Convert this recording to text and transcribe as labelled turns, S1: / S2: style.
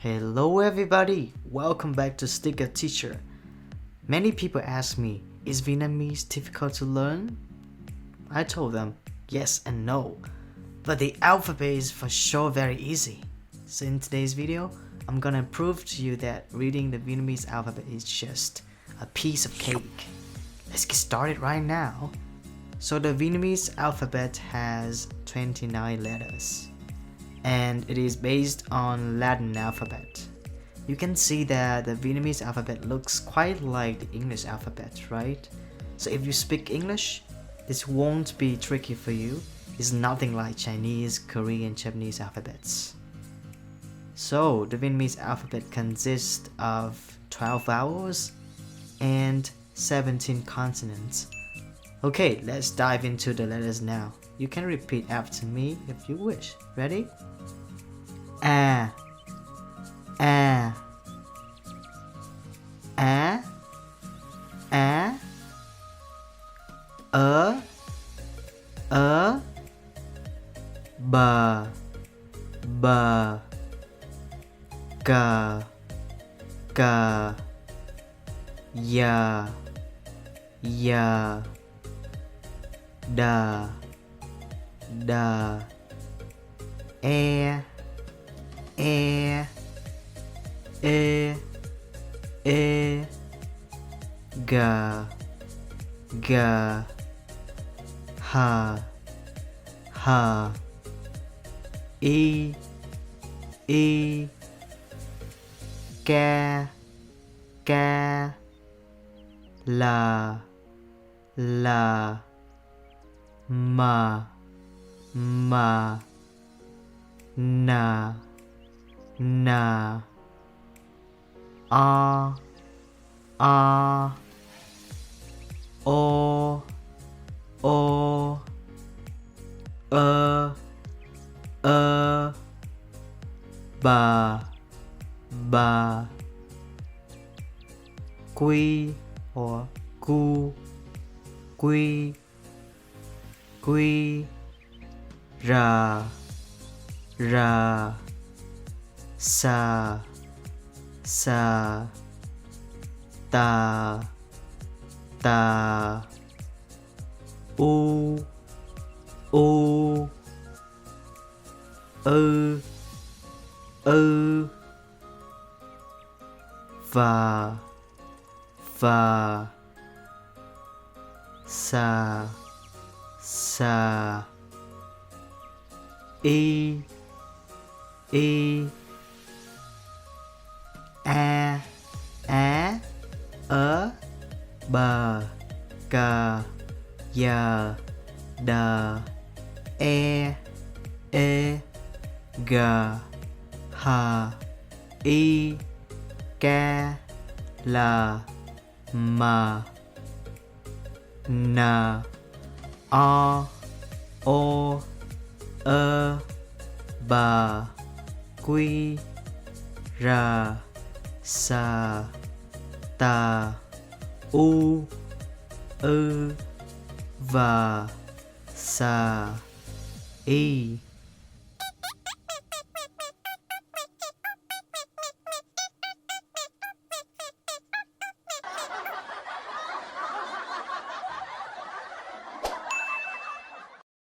S1: Hello everybody, welcome back to Sticker Teacher. Many people ask me, is Vietnamese difficult to learn? I told them, yes and no. But the alphabet is for sure very easy. So in today's video, I'm gonna prove to you that reading the Vietnamese alphabet is just a piece of cake. Let's get started right now. So the Vietnamese alphabet has 29 letters. And it is based on Latin alphabet. You can see that the Vietnamese alphabet looks quite like the English alphabet, right? So if you speak English, this won't be tricky for you. It's nothing like Chinese, Korean, Japanese alphabets. So the Vietnamese alphabet consists of 12 vowels and 17 consonants. Okay, let's dive into the letters now. You can repeat after me if you wish. Ready? A, A, A, A, B, B, G, G, Y, Y, Da, Da, E, E, E, E, G, G, H, H, I, I, K, K, La, La, Ma, Ma, Na, Na, A, O, Ba, Ba, Quy or Cu, Quy, Quy, Ra, Ra, Sa, Sa, Ta, Ta, U, Va, Va, Sa, Sa, I, A, Ba, Ca, Ya, Da, E, Ga, Ha, I, Ca, La, Ma, Na, A, O, Ba, Quy, Ra, Sa, Ta, U, Va, Sa, I.